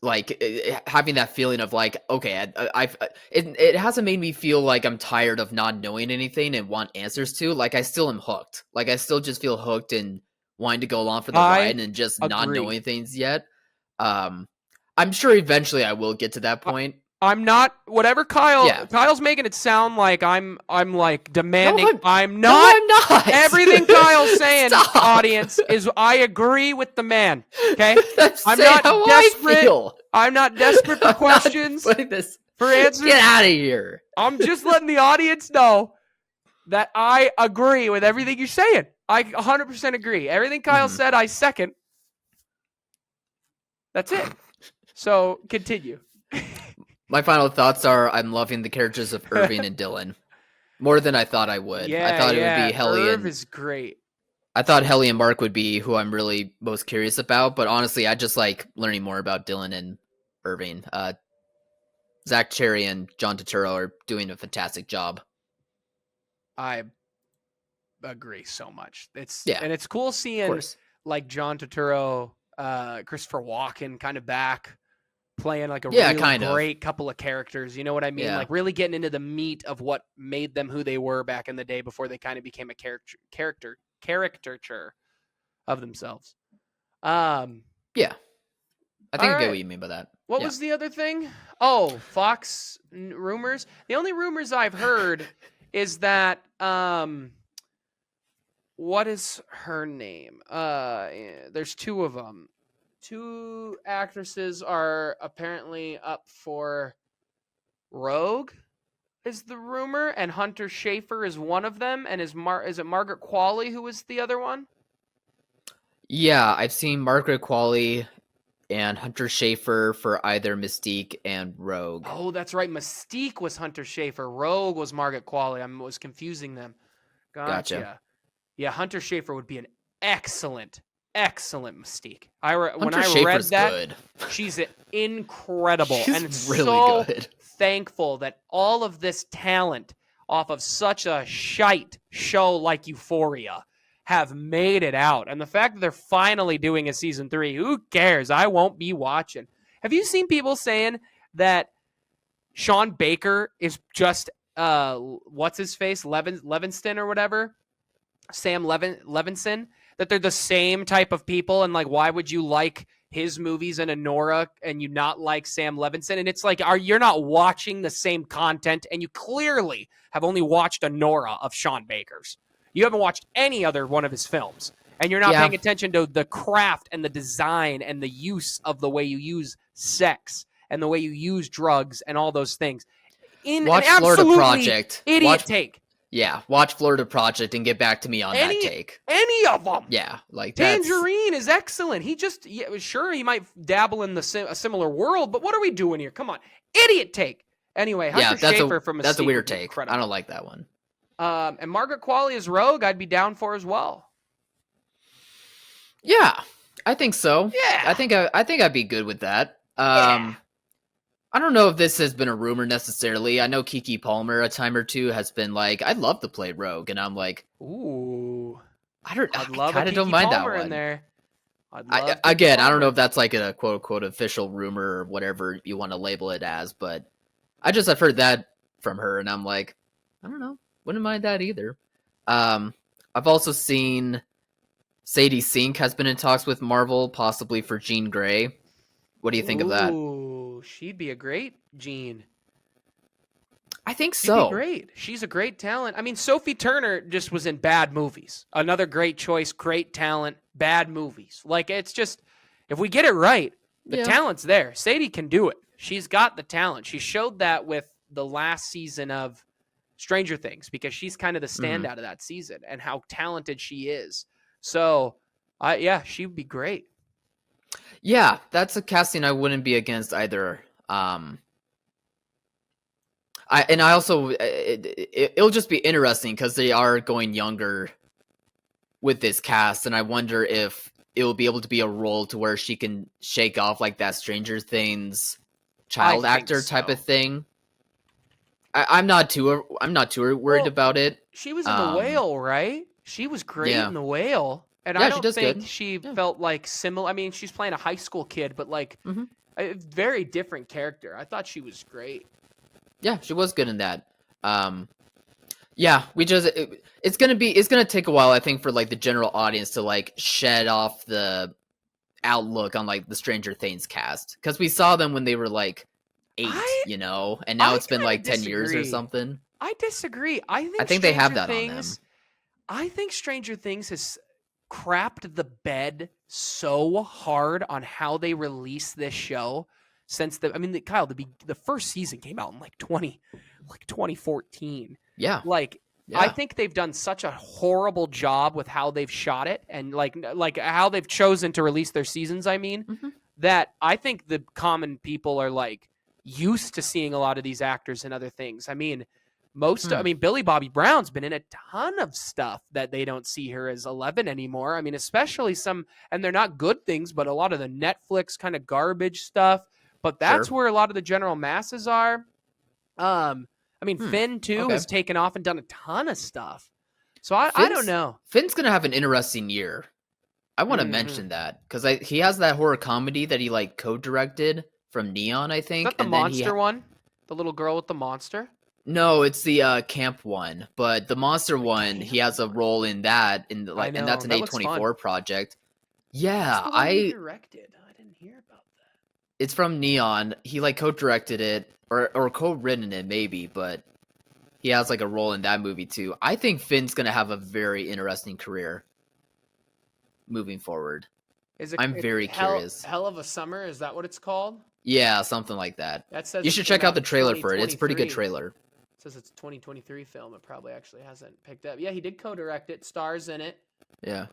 like having that feeling of like, okay, it hasn't made me feel like I'm tired of not knowing anything and want answers to. Like I still am hooked. Like I still just feel hooked and wanting to go along for the ride and just not knowing things yet. I'm sure eventually I will get to that point. I'm not whatever Kyle's making it sound like I'm like demanding. No, I'm not. No, I'm not. Everything Kyle's saying, audience, is I agree with the man. Okay, I'm not desperate. I'm not desperate for questions, for answers. Get out of here. I'm just letting the audience know that I agree with everything you're saying. I 100% agree. Everything Kyle said, I second. That's it. So continue. My final thoughts are I'm loving the characters of Irving and Dylan more than I thought I would. I thought it would be Helly Irv is great. I thought Helly and Mark would be who I'm really most curious about, but honestly, I just like learning more about Dylan and Irving. Zach Cherry and John Turturro are doing a fantastic job. I agree so much. And it's cool seeing like John Turturro, Christopher Walken kind of back playing like a really great couple of characters. You know what I mean? Like really getting into the meat of what made them who they were back in the day before they kind of became a caricature of themselves. I think I get what you mean by that. What was the other thing? Oh, Fox rumors. The only rumors I've heard is that what is her name? There's 2 of them. 2 actresses are apparently up for Rogue, is the rumor, and Hunter Schafer is one of them. And is it Margaret Qualley who is the other one? Yeah, I've seen Margaret Qualley and Hunter Schafer for either Mystique and Rogue. Oh, that's right. Mystique was Hunter Schafer. Rogue was Margaret Qualley. I was confusing them. Gotcha. Yeah, Hunter Schafer would be an excellent excellent Mystique. When Hunter I read Schafer's that, good. she's incredible. She's and it's really so good. thankful that all of this talent off of such a shite show like Euphoria have made it out. And the fact that they're finally doing a season 3, who cares? I won't be watching. Have you seen people saying that Sean Baker is just what's his face? Levinston or whatever? Sam Levinson, that they're the same type of people, and like, why would you like his movies and Anora and you not like Sam Levinson? And it's like, you're not watching the same content, and you clearly have only watched Anora of Sean Baker's. You haven't watched any other one of his films, and you're not paying attention to the craft and the design and the use of the way you use sex and the way you use drugs and all those things. Watch Florida Project. Idiot take. Yeah, watch Florida Project and get back to me on that take. Any of them. Yeah, like Tangerine is excellent. He just, sure, he might dabble in a similar world, but what are we doing here? Come on. Idiot take. Anyway, Hunter Schafer from Mystique. That's a weird take. Incredible. I don't like that one. And Margaret Qualley as Rogue, I'd be down for as well. Yeah, I think so. Yeah. I think I'd be good with that. Yeah. I don't know if this has been a rumor necessarily. I know Keke Palmer a time or two has been like, I'd love to play Rogue, and I'm like, ooh, I'd love kind of Keke don't mind Palmer that one. In there. I don't know if that's like a quote unquote official rumor or whatever you want to label it as, but I've heard that from her, and I'm like, I don't know, wouldn't mind that either. I've also seen Sadie Sink has been in talks with Marvel, possibly for Jean Grey. What do you think of that? Ooh, she'd be a great Jean. I think so. She'd be great. She's a great talent. I mean, Sophie Turner just was in bad movies. Another great choice, great talent, bad movies. Like, it's just, if we get it right, the talent's there. Sadie can do it. She's got the talent. She showed that with the last season of Stranger Things, because she's kind of the standout of that season and how talented she is. So, she would be great. Yeah, that's a casting I wouldn't be against either. It'll just be interesting because they are going younger with this cast, and I wonder if it will be able to be a role to where she can shake off like that Stranger Things child actor type of thing. I'm not too worried about it. She was in The Whale, right? She was great in The Whale. And I don't think she felt like similar. I mean, she's playing a high school kid, but like a very different character. I thought she was great. Yeah, she was good in that. It's gonna take a while, I think, for like the general audience to like shed off the outlook on like the Stranger Things cast, because we saw them when they were like 8, and now it's been like 10 years or something. I disagree. I think they have that on them. I think Stranger Things has crapped the bed so hard on how they release this show since the first season came out in like 2014. Yeah. I think they've done such a horrible job with how they've shot it and like how they've chosen to release their seasons, that I think the common people are like used to seeing a lot of these actors in other things. I mean, Billy Bobby Brown's been in a ton of stuff that they don't see her as 11 anymore. I mean, especially and they're not good things, but a lot of the Netflix kind of garbage stuff. But that's where a lot of the general masses are. Finn too has taken off and done a ton of stuff. So I don't know. Finn's gonna have an interesting year. I want to mention that because he has that horror comedy that he like co-directed from Neon, I think. Is that the monster one? The little girl with the monster? No, it's the camp one, but the monster one, he has a role in that, and that's an A24 project. Yeah, he directed. I didn't hear about that. It's from Neon. He like co-directed it or co-written it maybe, but he has like a role in that movie too. I think Finn's gonna have a very interesting career moving forward. I'm very curious. Hell of a Summer, is that what it's called? Yeah, something like that. That says you should check out the trailer for it. It's a pretty good trailer. It says it's a 2023 film. It probably actually hasn't picked up. Yeah, he did co-direct it, stars in it. Yeah.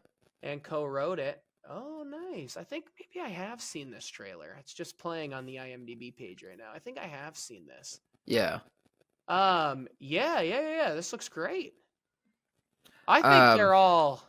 And co-wrote it. Oh, nice. I think maybe I have seen this trailer. It's just playing on the IMDb page right now. I think I have seen this. Yeah. Yeah. This looks great. I think they're all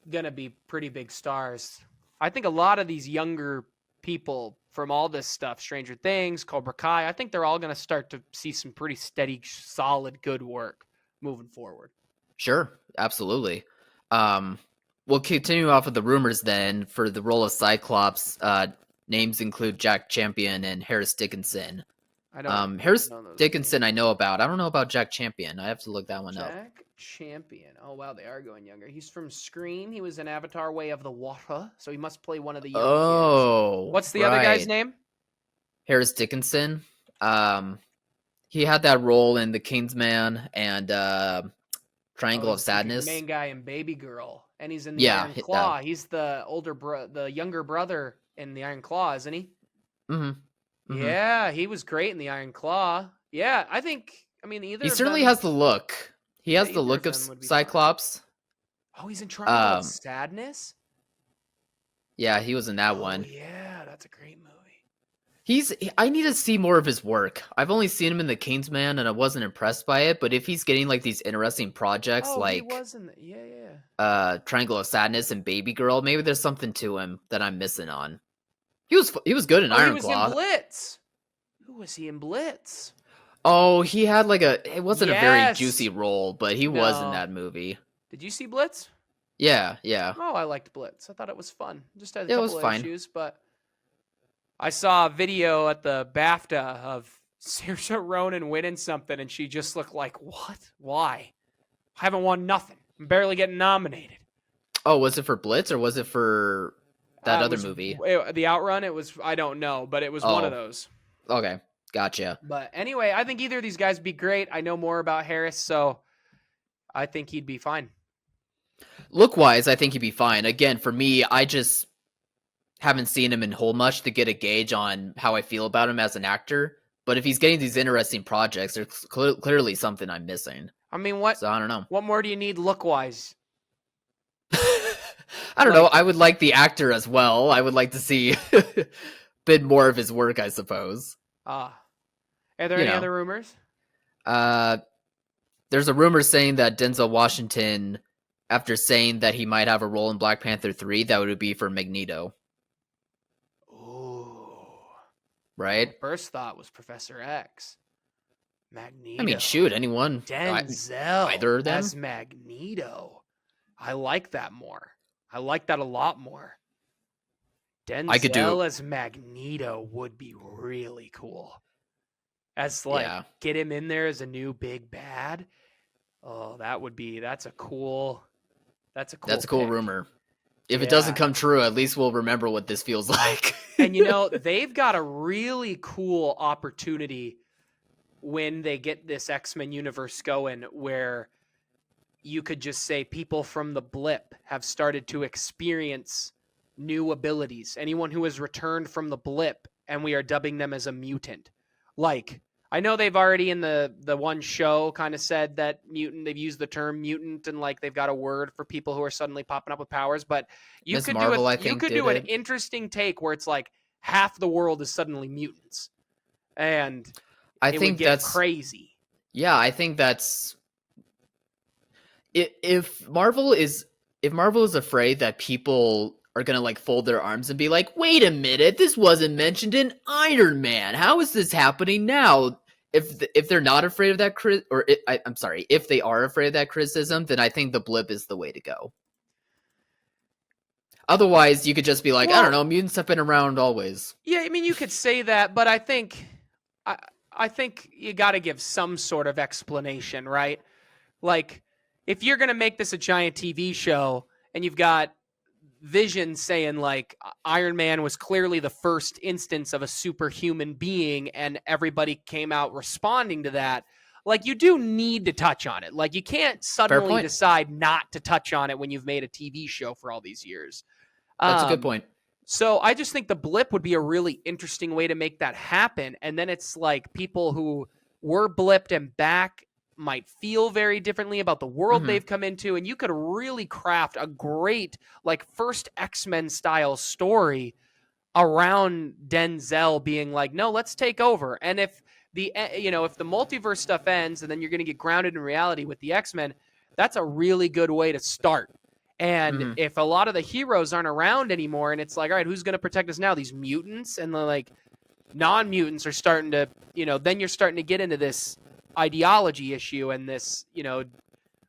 gonna be pretty big stars. I think a lot of these younger people from all this stuff, Stranger Things, Cobra Kai, I think they're all gonna start to see some pretty steady, solid, good work moving forward. Sure, absolutely. We'll continue off with the rumors then. For the role of Cyclops, names include Jack Champion and Harris Dickinson. I don't Harris know those Dickinson names. I know about. I don't know about Jack Champion. I have to look that one up. Jack Champion. Oh wow, they are going younger. He's from Scream. He was in Avatar: Way of the Water, so he must play one of the young kids. Oh, What's the other guy's right. name? Harris Dickinson. He had that role in The Kingsman and Triangle of He's like the Sadness. main guy in Baby Girl, and he's in the Iron Claw. He's the the younger brother in the Iron Claw, isn't he? Mm-hmm. Yeah, he was great in the Iron Claw. Yeah, I mean, either He of certainly them, has the look. He has the either look of them would be fine. Cyclops. Oh, he's in Triangle of Sadness? Yeah, he was in that one. Yeah, that's a great movie. I need to see more of his work. I've only seen him in The Kingsman, and I wasn't impressed by it. But if he's getting like these interesting projects, He like was in yeah. Triangle of Sadness and Baby Girl, maybe there's something to him that I'm missing on. He was good in Iron Claw. He was in Blitz. Who was he in Blitz? Oh, he had like it wasn't a very juicy role, but he was in that movie. Did you see Blitz? Yeah. Oh, I liked Blitz. I thought it was fun. Just had a It couple was of fine. issues, but I saw a video at the BAFTA of Saoirse Ronan winning something, and she just looked like, what? Why? I haven't won nothing. I'm barely getting nominated. Oh, was it for Blitz or was it for that other movie? The Outrun, it was, I don't know, but it was one of those. Okay, gotcha. But anyway, I think either of these guys would be great. I know more about Harris, so I think he'd be fine. Look-wise, I think he'd be fine. Again, for me, I just haven't seen him in whole much to get a gauge on how I feel about him as an actor. But if he's getting these interesting projects, there's clearly something I'm missing. I mean, what? So I don't know. What more do you need look-wise? I don't know. I would like the actor as well. I would like to see a bit more of his work, I suppose. Are there any other rumors? There's a rumor saying that Denzel Washington, after saying that he might have a role in Black Panther 3, that would be for Magneto. Ooh. Right? My first thought was Professor X. Magneto. I mean, shoot, anyone. Denzel either of them? as Magneto. I like that more. I like that a lot more. Denzel as Magneto would be really cool. As get him in there as a new big bad. Oh, that's a cool rumor. If it doesn't come true, at least we'll remember what this feels like. And they've got a really cool opportunity when they get this X-Men universe going, where you could just say people from the blip have started to experience new abilities. Anyone who has returned from the blip, and we are dubbing them as a mutant. Like, I know they've already in the one show kind of said that mutant, they've used the term mutant, and like they've got a word for people who are suddenly popping up with powers, but you could do an interesting take where it's like half the world is suddenly mutants. And I think that's crazy. Yeah, I think that's if Marvel is afraid that people are gonna like fold their arms and be like, wait a minute, this wasn't mentioned in Iron Man. How is this happening now? If they're not afraid of that if they are afraid of that criticism, then I think the blip is the way to go. Otherwise, you could just be like, I don't know, mutants have been around always. Yeah, I mean, you could say that, but I think you got to give some sort of explanation, right? Like, if you're going to make this a giant TV show and you've got Vision saying, like, Iron Man was clearly the first instance of a superhuman being and everybody came out responding to that, like, you do need to touch on it. Like, you can't suddenly decide not to touch on it when you've made a TV show for all these years. That's a good point. So I just think the blip would be a really interesting way to make that happen. And then it's like people who were blipped and back might feel very differently about the world they've come into. And you could really craft a great, like, first X-Men style story around Denzel being like, no, let's take over. And if the multiverse stuff ends and then you're going to get grounded in reality with the X-Men, that's a really good way to start. And Mhm. if a lot of the heroes aren't around anymore, and it's like, all right, who's going to protect us now? These mutants and the like non-mutants are starting to, then you're starting to get into this ideology issue and this,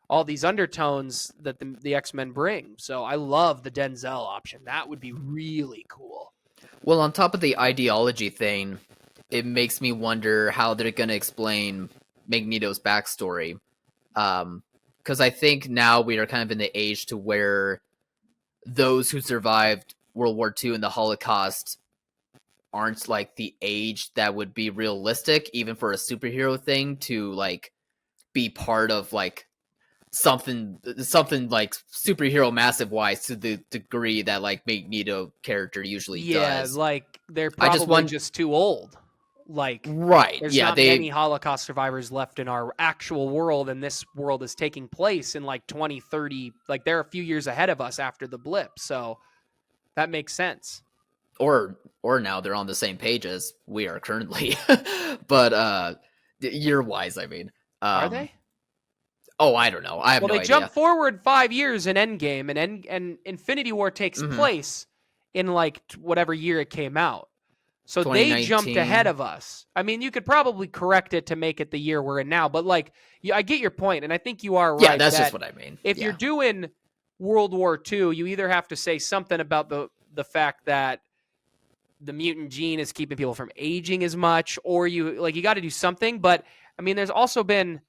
all these undertones that the X-Men bring. So I love the Denzel option. That would be really cool. Well, on top of the ideology thing, it makes me wonder how they're going to explain Magneto's backstory. Because I think now we are kind of in the age to where those who survived World War II and the Holocaust aren't like the age that would be realistic, even for a superhero thing to like be part of like something like superhero massive wise to the degree that like Magneto character usually does. Like they're I just probably want just too old. Like right, there's yeah, not many Holocaust survivors left in our actual world, and this world is taking place in like 2030. Like they're a few years ahead of us after the blip, so that makes sense. or now they're on the same page as we are currently, but year wise, I mean, Are they? oh, I don't know, I have Well, no they jump idea. forward 5 years in Endgame, and Infinity War takes Mhm. place in like whatever year it came out. So they jumped ahead 2019. of us. I mean, you could probably correct it to make it the year we're in now, but like, I get your point, and I think you are Yeah, right that's just that what I mean. if you're Yeah, doing World War II, you either have to say something about the fact that the mutant gene is keeping people from aging as much, or you got to do something. But I mean, there's also been,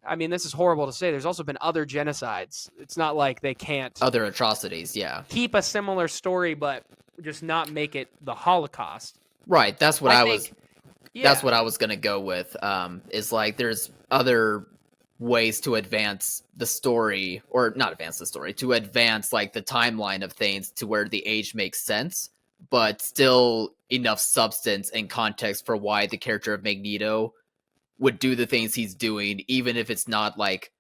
I mean, this is horrible to say, there's also been other genocides. It's not like they can't other atrocities, yeah. keep a similar story, but just not make it the Holocaust. Right, that's what I I think, was yeah. gonna go with. Is like there's other ways to advance the story, or not advance the story, to advance like the timeline of things to where the age makes sense, but still enough substance and context for why the character of Magneto would do the things he's doing, even if it's not like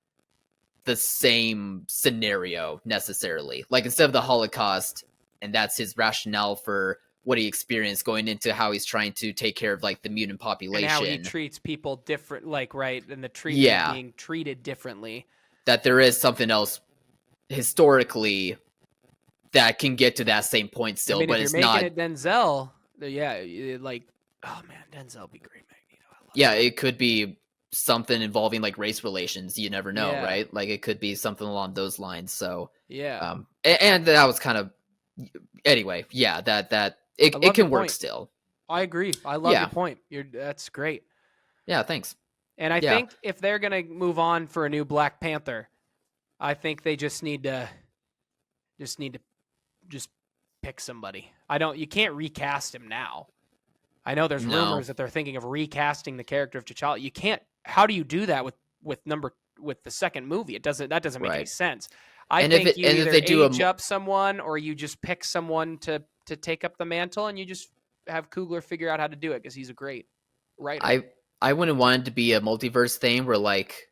the same scenario necessarily. Like instead of the Holocaust, and that's his rationale for what he experienced going into how he's trying to take care of like the mutant And how he population. treats people different, like, right, and the treatment of Yeah, being treated differently. that there is something else historically that can get to that same point I still, mean, if but you're it's making not. it Denzel, like, oh man, Denzel would be great Magneto. I love Yeah, him. it could be something involving like race relations. You never know, Yeah, right? Like it could be something along those lines. So, yeah. and that was kind of anyway. Yeah, that I it love your can work point. still. I agree. I love your Yeah, point. That's great. yeah. Thanks. And I Yeah, think if they're gonna move on for a new Black Panther, I think they just need to just pick somebody. You can't recast him now. I know there's no, rumors that they're thinking of recasting the character of T'Challa. You can't. How do you do that with the second movie? That doesn't make any right. sense. I And if think it you and if either they do age up someone or you just pick someone to take up the mantle, and you just have Coogler figure out how to do it because he's a great writer. I wouldn't want it to be a multiverse thing where like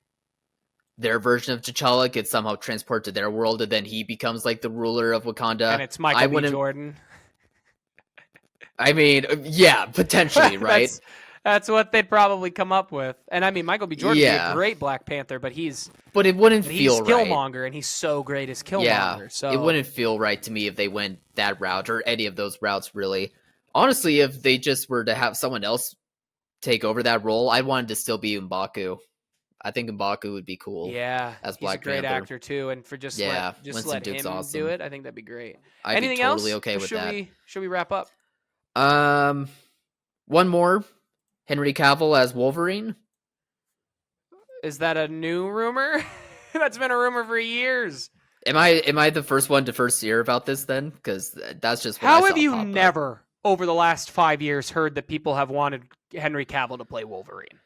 their version of T'Challa gets somehow transported to their world and then he becomes like the ruler of And Wakanda. it's Michael I B. wouldn't. Jordan. I mean, yeah, potentially, right? That's what they'd probably come up with. And I mean, Michael B. Jordan would be a Yeah, great Black Panther, but he's but it wouldn't feel right. Killmonger, and he's so great as Yeah, Killmonger. it So wouldn't feel right to me if they went that route or any of those routes, really. Honestly, if they just were to have someone else take over that role, I wanted to still be M'Baku. I think M'Baku would be cool yeah, as he's a Black great Panther. actor too. And for just Yeah, Winston let Duke's him do awesome. it, I think that'd be great. I'd be Anything totally else? okay Or with should that. we wrap up? Um, one more. Henry Cavill as Wolverine. Is that a new rumor? That's been a rumor for years. Am I the first one to first hear about this then? Because that's just what I How have saw you pop up. never, over the last 5 years, heard that people have wanted Henry Cavill to play Wolverine?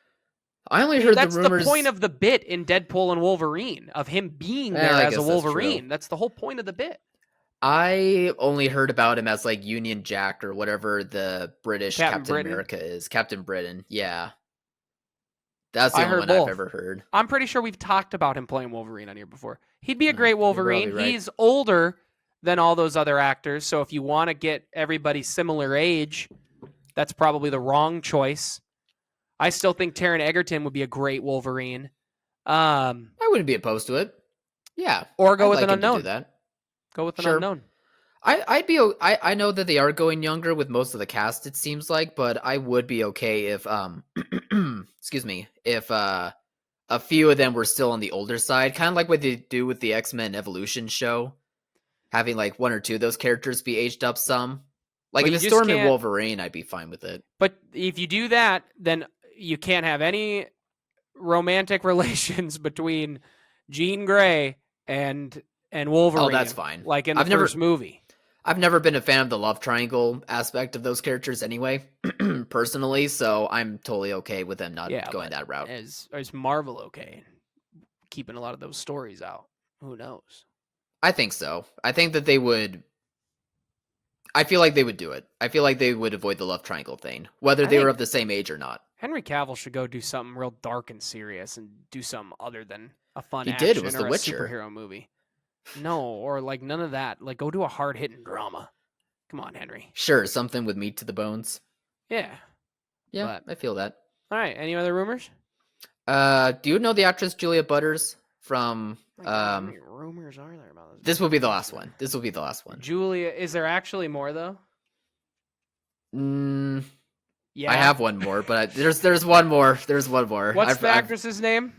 I only heard the That's the rumors. point of the bit in Deadpool and Wolverine, of him being there I as a guess that's true. Wolverine. That's the whole point of the bit. I only heard about him as like Union Jack or whatever the British Captain Britain. America is. Captain Britain. Yeah. That's the I only heard one I've both. ever heard. I'm pretty sure we've talked about him playing Wolverine on here before. He'd be a great You're Wolverine. probably right. He's older than all those other actors, so if you want to get everybody similar age, that's probably the wrong choice. I still think Taron Egerton would be a great Wolverine. I wouldn't be opposed to it. Yeah. Or go I'd with like an him to do unknown. that. Go with an Sure. unknown. I know that they are going younger with most of the cast, it seems like, but I would be okay if excuse me, if a few of them were still on the older side, kind of like what they do with the X-Men Evolution show, having like one or two of those characters be aged up some. Like But if you it's just Storm and can't. Wolverine, I'd be fine with it. But if you do that, then you can't have any romantic relations between Jean Grey and Wolverine. Oh, that's fine. Like in the first movie. I've never been a fan of the love triangle aspect of those characters anyway, personally, so I'm totally okay with them not going that route. Is Marvel okay keeping a lot of those stories out? Who knows? I think so. I think that they would. I feel like they would do it. I feel like they would avoid the love triangle thing, whether they were of the same age or not. Henry Cavill should go do something real dark and serious and do something other than a fun He action did. It was or The a Witcher. superhero movie. No, or like none of that. Like go do a hard-hitting drama. Come on, Henry. Sure, something with meat to the bones. Yeah. Yeah, I feel that. All right. Any other rumors? Do you know the actress Julia Butters from how many rumors are there about this? This will be the last one. This will be the last one. Julia, is there actually more though? Yeah. I have one more, but there's one more. There's one more. What's the actress's name?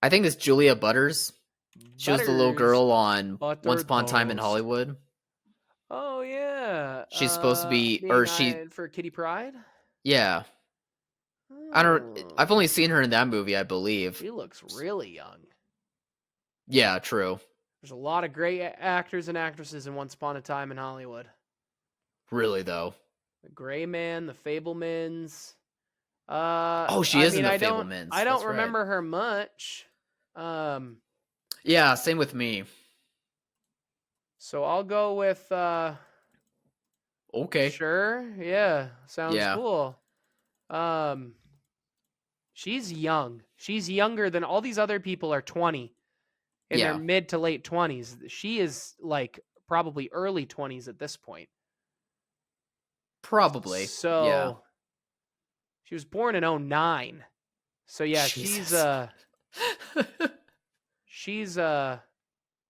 I think it's Julia Butters. She was the little girl on Once Upon a Time in Hollywood. Oh yeah. She's supposed to be, or she for Kitty Pryde. Yeah. I've only seen her in that movie, I believe. She looks really young. Yeah, true. There's a lot of great actors and actresses in Once Upon a Time in Hollywood. Really though. The Gray Man, the Fablemans. She is in the Fablemans. I don't remember her much. Yeah, same with me. So I'll go with okay. Sure. Yeah. Sounds cool. She's young. She's younger than all these other people are 20 in their mid to late 20s. She is like probably early 20s at this point. Probably. So she was born in 2009. So yeah, Jesus. she's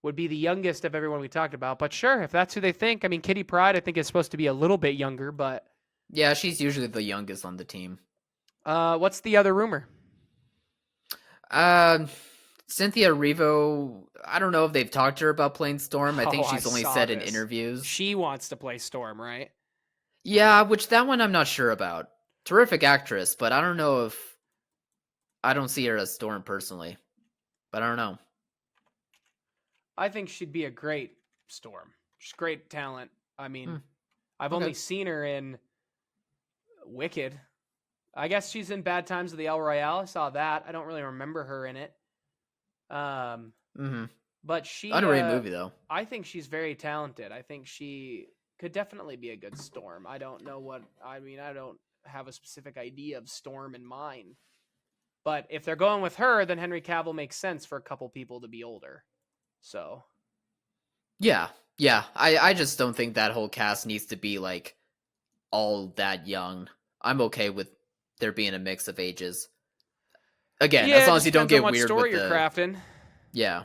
would be the youngest of everyone we talked about. But sure, if that's who they think. I mean, Kitty Pryde, I think is supposed to be a little bit younger, but yeah, she's usually the youngest on the team. What's the other rumor? Cynthia Erivo, I don't know if they've talked to her about playing Storm. I think she's only said in interviews. She wants to play Storm, right? Yeah, which that one I'm not sure about. Terrific actress, but I don't know if I don't see her as Storm personally. But I don't know. I think she'd be a great Storm. She's great talent. I mean, I've only seen her in Wicked. I guess she's in Bad Times of the El Royale. I saw that. I don't really remember her in it. But she underrated movie though. I think she's very talented. I think she could definitely be a good Storm. I don't have a specific idea of Storm in mind. But if they're going with her, then Henry Cavill makes sense for a couple people to be older. So yeah. I just don't think that whole cast needs to be like all that young. I'm okay with there being a mix of ages. Again, as long as you don't get weird story with you're crafting. Yeah.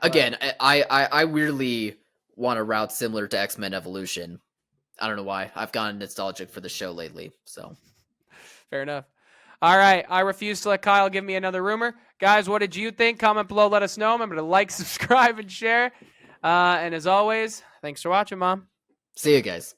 Again, I weirdly want a route similar to X-Men Evolution. I don't know why. I've gotten nostalgic for the show lately. So fair enough. All right, I refuse to let Kyle give me another rumor. Guys, what did you think? Comment below, let us know. Remember to like, subscribe, and share. And as always, thanks for watching, Mom. See you guys.